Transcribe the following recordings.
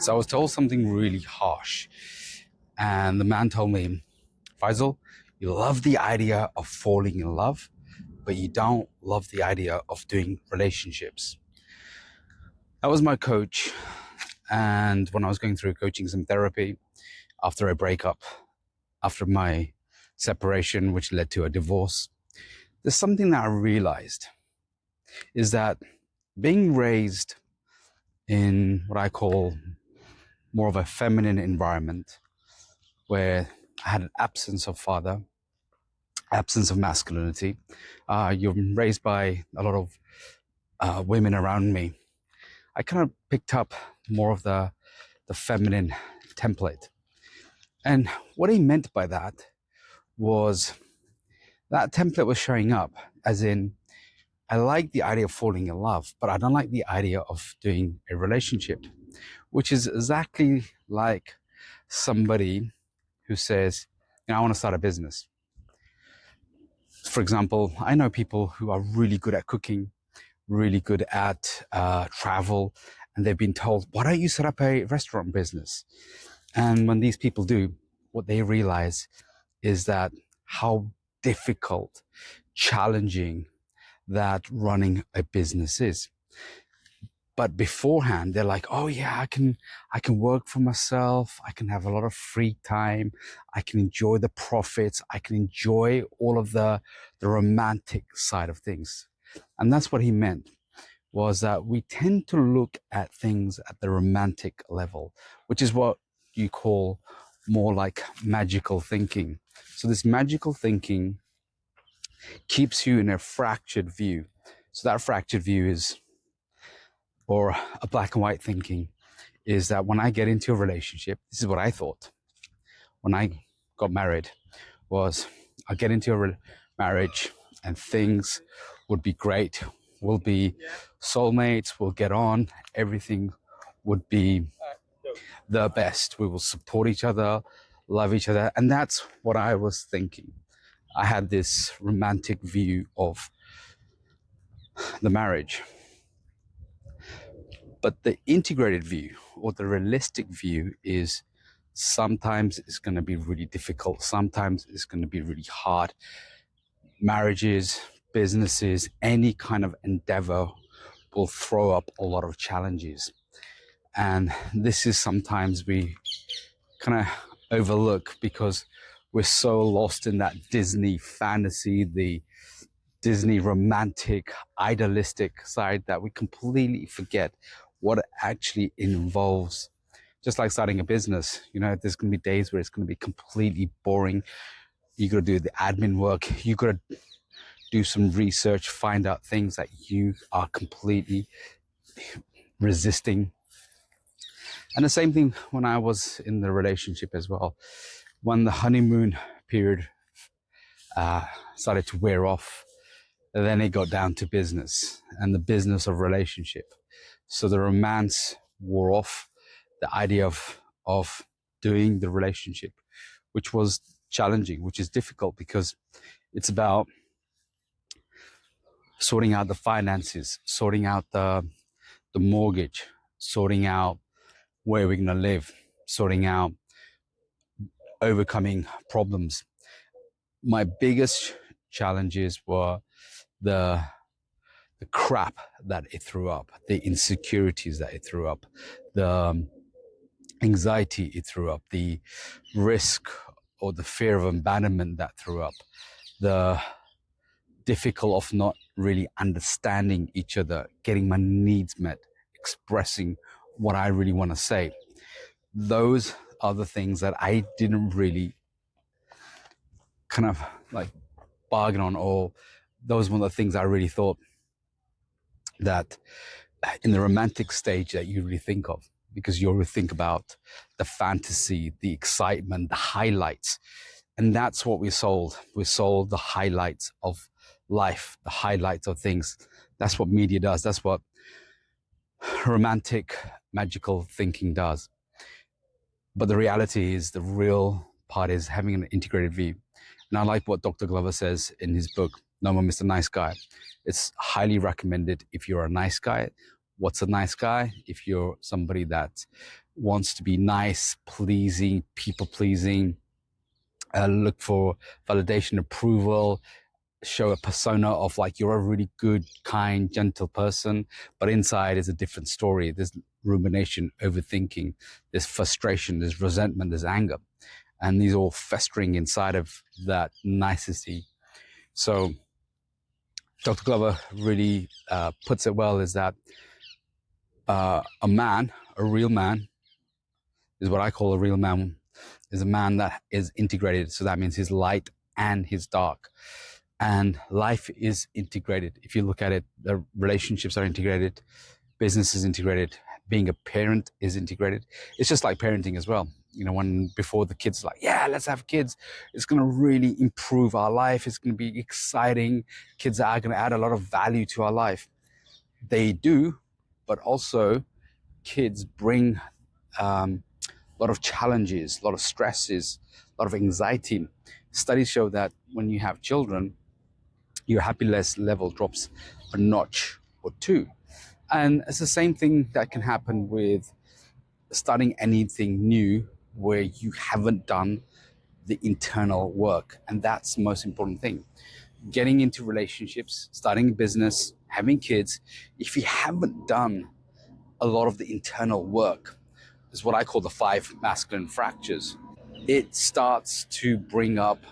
So I was told something really harsh, and the man told me, Faisal, you love the idea of falling in love, but you don't love the idea of doing relationships. That was my coach. And when I was going through coaching some therapy after a breakup, after my separation, which led to a divorce, there's something that I realized is that being raised in what I call more of a feminine environment, where I had an absence of father, absence of masculinity. You're raised by a lot of women around me. I kind of picked up more of the feminine template. And what he meant by that was that template was showing up as in, I like the idea of falling in love, but I don't like the idea of doing a relationship, which is exactly like somebody who says, I want to start a business. For example, I know people who are really good at cooking, really good at travel, and they've been told, why don't you set up a restaurant business? And when these people do, what they realize is that how difficult, challenging that running a business is. But beforehand, they're like, oh yeah, I can work for myself. I can have a lot of free time. I can enjoy the profits. I can enjoy all of the romantic side of things. And that's what he meant, was that we tend to look at things at the romantic level, which is what you call more like magical thinking. So this magical thinking keeps you in a fractured view. So that fractured view is, or a black and white thinking, is that when I get into a relationship, this is what I thought when I got married, was I get into a marriage and things would be great. We'll be soulmates, we'll get on, everything would be the best. We will support each other, love each other. And that's what I was thinking. I had this romantic view of the marriage. But the integrated view or the realistic view is sometimes it's going to be really difficult. Sometimes it's going to be really hard. Marriages, businesses, any kind of endeavor will throw up a lot of challenges. And this is sometimes we kind of overlook because we're so lost in that Disney fantasy, the Disney romantic, idealistic side, that we completely forget what it actually involves. Just like starting a business, there's going to be days where it's going to be completely boring. You got to do the admin work. You got to do some research, find out things that you are completely resisting. And the same thing when I was in the relationship as well. When the honeymoon period started to wear off, then it got down to business and the business of relationship. So the romance wore off, the idea of doing the relationship, which was challenging, which is difficult because it's about sorting out the finances, sorting out the mortgage, sorting out where we're going to live, sorting out overcoming problems. My biggest challenges were the crap that it threw up, the insecurities that it threw up, the anxiety it threw up, the risk or the fear of abandonment that threw up, the difficult of not really understanding each other, getting my needs met, expressing what I really want to say. Those are the things that I didn't really kind of like bargain on, or those were the things I really thought that in the romantic stage that you really think of, because you always think about the fantasy, the excitement, the highlights. And that's what we sold. We sold the highlights of life, the highlights of things. That's what media does. That's what romantic, magical thinking does. But the reality is, the real part is having an integrated view. And I like what Dr. Glover says in his book, No More Mr. Nice Guy. It's highly recommended if you're a nice guy. What's a nice guy? If you're somebody that wants to be nice, pleasing, people pleasing, look for validation, approval, show a persona of like you're a really good, kind, gentle person, but inside is a different story. There's rumination, overthinking, there's frustration, there's resentment, there's anger, and these are all festering inside of that nicety. So Dr. Glover really puts it well, is that a man, a real man, is what I call a real man, is a man that is integrated. So that means his light and his dark. And life is integrated. If you look at it, the relationships are integrated, business is integrated, being a parent is integrated. It's just like parenting as well. You know, when before the kids like, yeah, let's have kids. It's going to really improve our life. It's going to be exciting. Kids are going to add a lot of value to our life. They do, but also kids bring a lot of challenges, a lot of stresses, a lot of anxiety. Studies show that when you have children, your happiness level drops a notch or two. And it's the same thing that can happen with starting anything new where you haven't done the internal work. And that's the most important thing. Getting into relationships, starting a business, having kids, if you haven't done a lot of the internal work, is what I call the 5 masculine fractures. It starts to bring up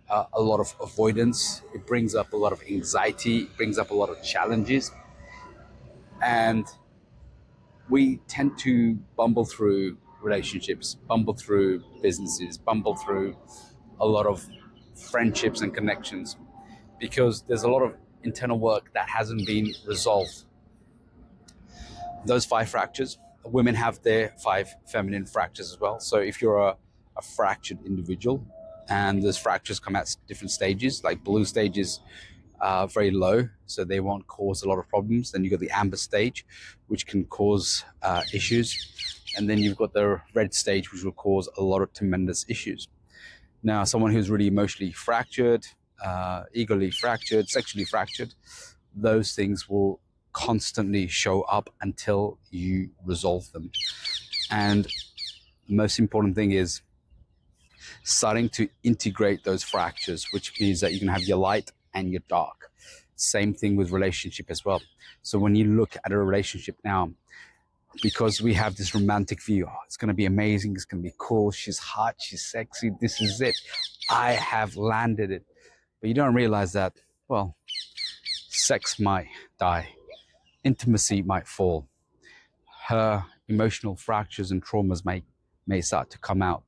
a lot of avoidance. It brings up a lot of anxiety. It brings up a lot of challenges. And we tend to bumble through relationships, bumble through businesses, bumble through a lot of friendships and connections because there's a lot of internal work that hasn't been resolved. Those 5 fractures, women have their 5 feminine fractures as well. So if you're a fractured individual, and those fractures come at different stages, like blue stages are very low, so they won't cause a lot of problems. Then you've got the amber stage, which can cause issues. And then you've got the red stage, which will cause a lot of tremendous issues. Now, someone who's really emotionally fractured, eagerly fractured, sexually fractured, those things will constantly show up until you resolve them. And the most important thing is starting to integrate those fractures, which means that you can have your light and your dark. Same thing with relationship as well. So when you look at a relationship now, because we have this romantic view, oh, it's going to be amazing, it's going to be cool, she's hot, she's sexy, this is it, I have landed it. But you don't realize that, well, sex might die, intimacy might fall, her emotional fractures and traumas may start to come out.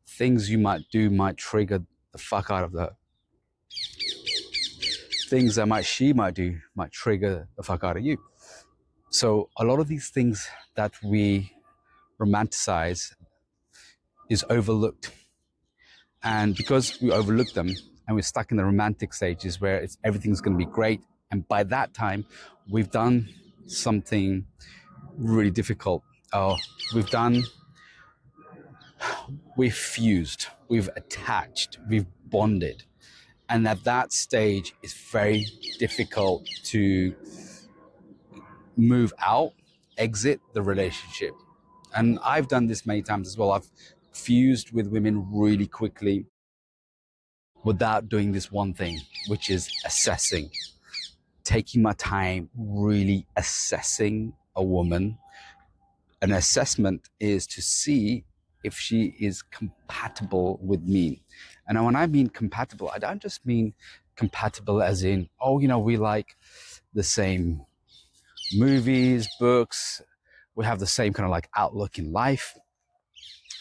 Things you might do might trigger the fuck out of her. Things that she might do might trigger the fuck out of you. So a lot of these things that we romanticize is overlooked. And because we overlook them and we're stuck in the romantic stages where everything's going to be great, and by that time we've done something really difficult. We've fused, we've attached, we've bonded. And at that stage, it's very difficult to move out, exit the relationship. And I've done this many times as well. I've fused with women really quickly without doing this one thing, which is assessing, taking my time, really assessing a woman. An assessment is to see if she is compatible with me. And when I mean compatible, I don't just mean compatible as in, oh, we like the same movies, books, we have the same kind of like outlook in life,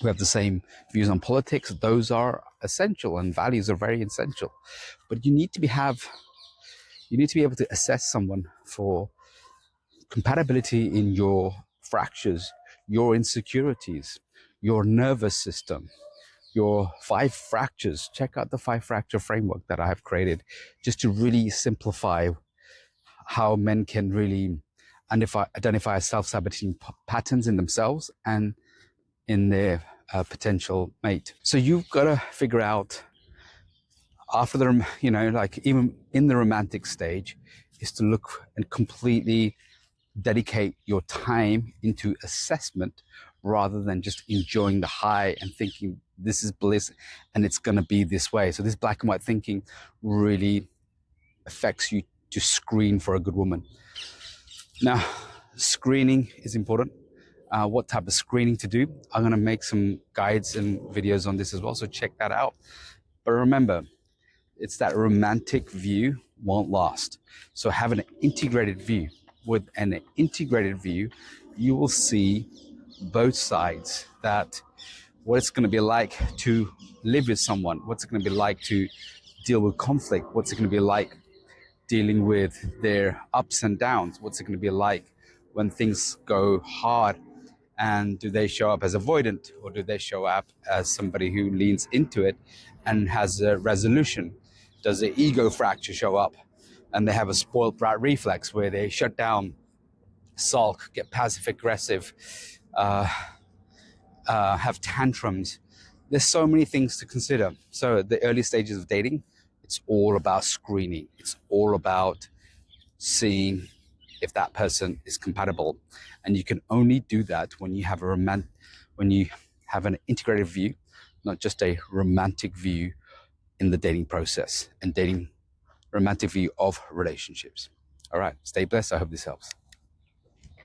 we have the same views on politics. Those are essential, and values are very essential. But you need to be able to assess someone for compatibility in your fractures, your insecurities, your nervous system, your 5 fractures. Check out the 5 fracture framework that I have created just to really simplify how men can really identify self-sabotaging patterns in themselves and in their potential mate. So you've got to figure out after the, like even in the romantic stage, is to look and completely dedicate your time into assessment rather than just enjoying the high and thinking this is bliss and it's going to be this way. So this black and white thinking really affects you to screen for a good woman. Now, screening is important. What type of screening to do? I'm going to make some guides and videos on this as well, so check that out. But remember, it's that romantic view won't last. So have an integrated view. With an integrated view, you will see both sides, that what it's going to be like to live with someone, what's it going to be like to deal with conflict, what's it going to be like dealing with their ups and downs, what's it going to be like when things go hard, and do they show up as avoidant or do they show up as somebody who leans into it and has a resolution? Does the ego fracture show up and they have a spoiled brat reflex where they shut down, sulk, get passive aggressive, have tantrums? There's so many things to consider. So at the early stages of dating, it's all about screening. It's all about seeing if that person is compatible, and you can only do that when you have an integrated view, not just a romantic view in the dating process and dating romantic view of relationships. All right, stay blessed. I hope this helps.